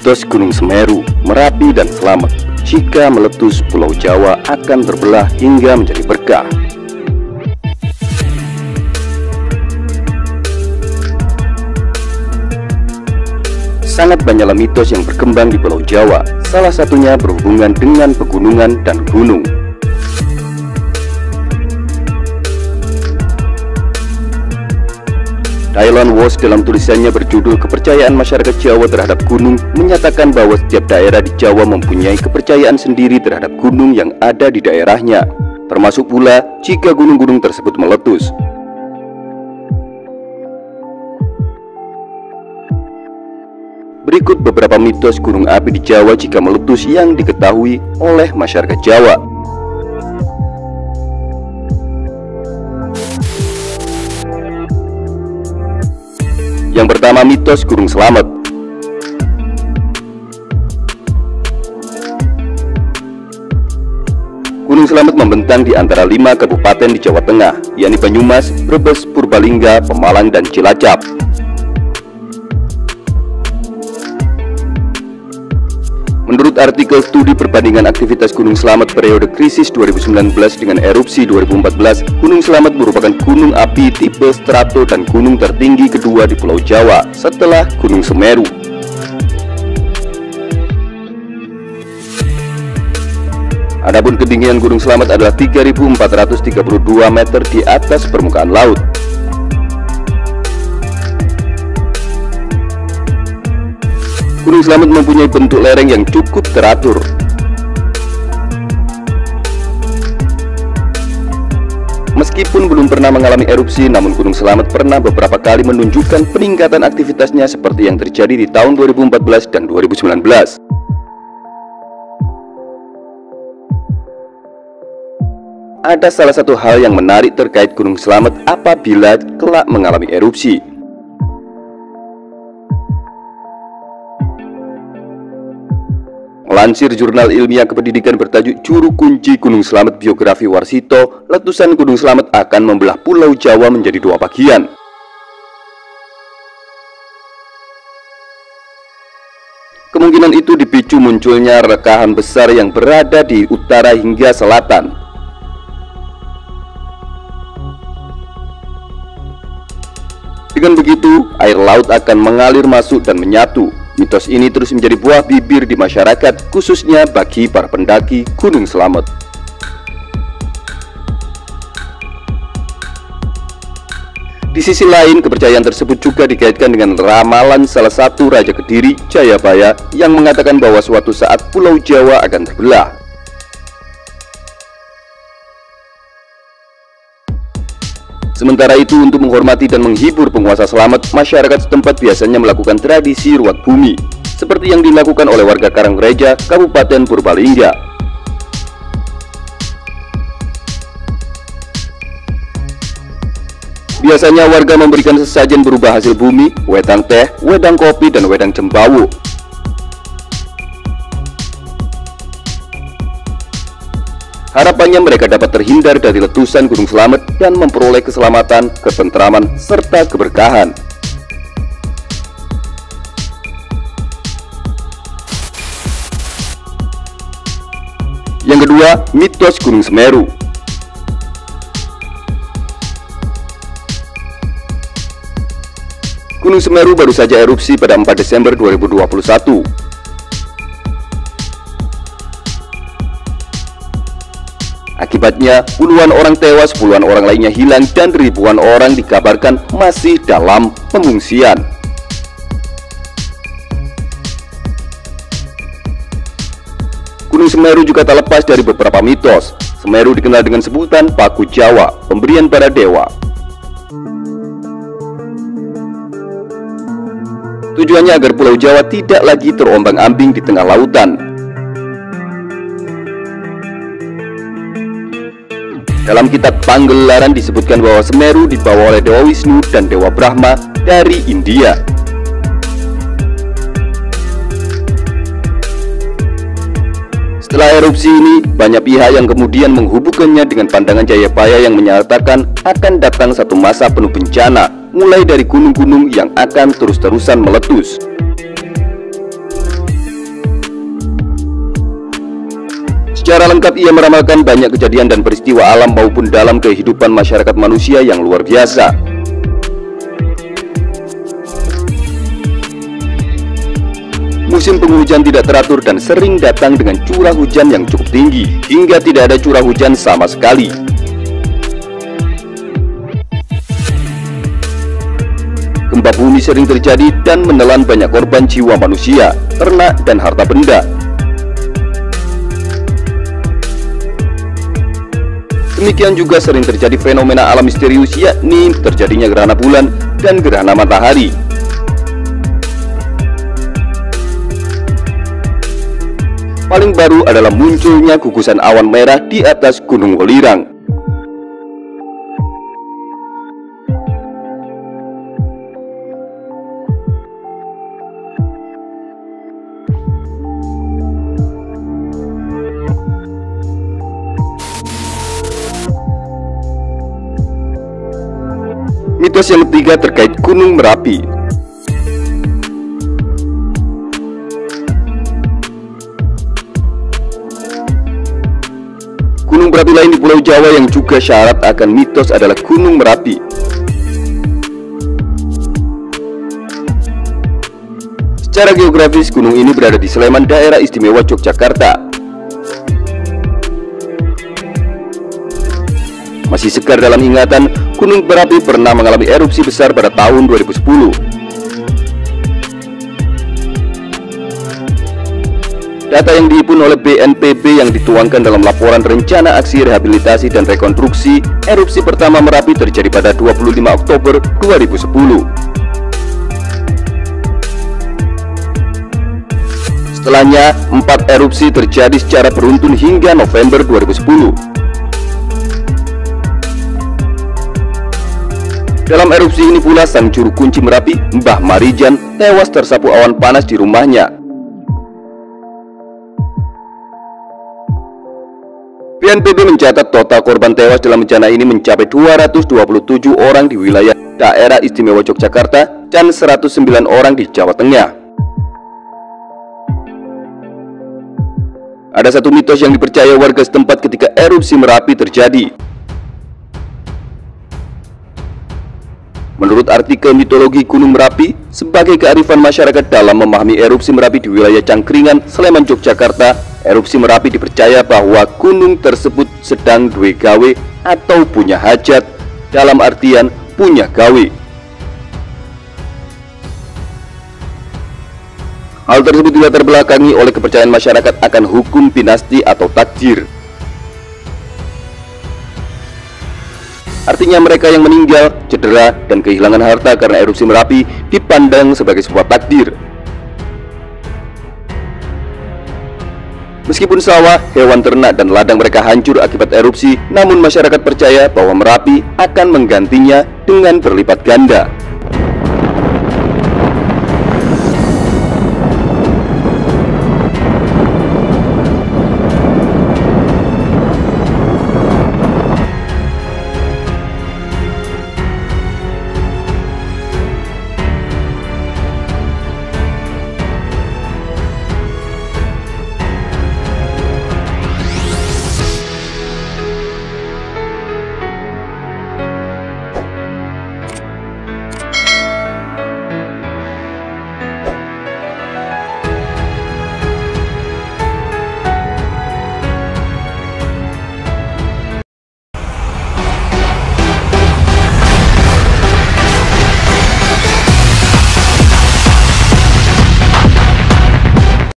Mitos Gunung Semeru, Merapi, dan Slamet. Jika meletus, Pulau Jawa akan terbelah hingga menjadi berkah. Sangat banyaklah mitos yang berkembang di Pulau Jawa. Salah satunya berhubungan dengan pegunungan dan gunung. Thailand Watch dalam tulisannya berjudul Kepercayaan Masyarakat Jawa Terhadap Gunung menyatakan bahwa setiap daerah di Jawa mempunyai kepercayaan sendiri terhadap gunung yang ada di daerahnya, termasuk pula jika gunung-gunung tersebut meletus. Berikut beberapa mitos gunung api di Jawa jika meletus yang diketahui oleh masyarakat Jawa. Yang pertama, mitos Gunung Slamet. Gunung Slamet membentang di antara 5 kabupaten di Jawa Tengah, yakni Banyumas, Brebes, Purbalingga, Pemalang, dan Cilacap. Menurut artikel studi perbandingan aktivitas Gunung Slamet periode krisis 2019 dengan erupsi 2014, Gunung Slamet merupakan gunung api tipe strato dan gunung tertinggi kedua di Pulau Jawa setelah Gunung Semeru. Adapun ketinggian Gunung Slamet adalah 3.432 meter di atas permukaan laut. Gunung Slamet mempunyai bentuk lereng yang cukup teratur. Meskipun belum pernah mengalami erupsi, namun Gunung Slamet pernah beberapa kali menunjukkan peningkatan aktivitasnya seperti yang terjadi di tahun 2014 dan 2019. Ada salah satu hal yang menarik terkait Gunung Slamet apabila kelak mengalami erupsi. Melansir jurnal ilmiah kependidikan bertajuk Juru Kunci Gunung Slamet Biografi Warsito, letusan Gunung Slamet akan membelah Pulau Jawa menjadi 2 bagian. Kemungkinan itu dipicu munculnya rekahan besar yang berada di utara hingga selatan. Dengan begitu, air laut akan mengalir masuk dan menyatu. Mitos ini terus menjadi buah bibir di masyarakat, khususnya bagi para pendaki Gunung Slamet. Di sisi lain, kepercayaan tersebut juga dikaitkan dengan ramalan salah satu Raja Kediri, Jayabaya, yang mengatakan bahwa suatu saat Pulau Jawa akan terbelah. Sementara itu, untuk menghormati dan menghibur penguasa Slamet, masyarakat setempat biasanya melakukan tradisi ruat bumi, seperti yang dilakukan oleh warga Karangreja, Kabupaten Purbalingga. Biasanya warga memberikan sesajen berupa hasil bumi, wedang teh, wedang kopi, dan wedang cembawu. Harapannya mereka dapat terhindar dari letusan Gunung Slamet dan memperoleh keselamatan, ketentraman, serta keberkahan. Yang kedua, mitos Gunung Semeru. Gunung Semeru baru saja erupsi pada 4 Desember 2021. Akibatnya, puluhan orang tewas, puluhan orang lainnya hilang, dan ribuan orang dikabarkan masih dalam pengungsian. Gunung Semeru juga tak lepas dari beberapa mitos. Semeru dikenal dengan sebutan Paku Jawa, pemberian para dewa. Tujuannya agar Pulau Jawa tidak lagi terombang-ambing di tengah lautan. Dalam kitab Panggelaran disebutkan bahwa Semeru dibawa oleh Dewa Wisnu dan Dewa Brahma dari India. Setelah erupsi ini, banyak pihak yang kemudian menghubungkannya dengan pandangan Jayabaya yang menyatakan akan datang satu masa penuh bencana, mulai dari gunung-gunung yang akan terus-terusan meletus. Secara lengkap ia meramalkan banyak kejadian dan peristiwa alam maupun dalam kehidupan masyarakat manusia yang luar biasa. Musim penghujan tidak teratur dan sering datang dengan curah hujan yang cukup tinggi, hingga tidak ada curah hujan sama sekali. Gempa bumi sering terjadi dan menelan banyak korban jiwa manusia, ternak, dan harta benda. Demikian juga sering terjadi fenomena alam misterius, yakni terjadinya gerhana bulan dan gerhana matahari. Paling baru adalah munculnya gugusan awan merah di atas Gunung Welirang. Mitos yang ketiga terkait Gunung Merapi. Gunung berapi lain di Pulau Jawa yang juga syarat akan mitos adalah Gunung Merapi. Secara geografis, gunung ini berada di Sleman, daerah istimewa Yogyakarta. Masih segar dalam ingatan, Gunung Merapi pernah mengalami erupsi besar pada tahun 2010. Data yang dihimpun oleh BNPB yang dituangkan dalam laporan rencana aksi rehabilitasi dan rekonstruksi erupsi pertama Merapi terjadi pada 25 Oktober 2010. Setelahnya, 4 erupsi terjadi secara beruntun hingga November 2010. Dalam erupsi ini pula sang juru kunci Merapi, Mbah Marijan, tewas tersapu awan panas di rumahnya. BNPB mencatat total korban tewas dalam bencana ini mencapai 227 orang di wilayah daerah istimewa Yogyakarta dan 109 orang di Jawa Tengah. Ada satu mitos yang dipercaya warga setempat ketika erupsi Merapi terjadi. Menurut artikel mitologi Gunung Merapi, sebagai kearifan masyarakat dalam memahami erupsi Merapi di wilayah Cangkringan, Sleman, Yogyakarta, erupsi Merapi dipercaya bahwa gunung tersebut sedang duwe gawe atau punya hajat, dalam artian punya gawe. Hal tersebut dilatar belakangi oleh kepercayaan masyarakat akan hukum dinasti atau takdir. Artinya mereka yang meninggal, cedera, dan kehilangan harta karena erupsi Merapi dipandang sebagai sebuah takdir. Meskipun sawah, hewan ternak, dan ladang mereka hancur akibat erupsi, namun masyarakat percaya bahwa Merapi akan menggantinya dengan berlipat ganda.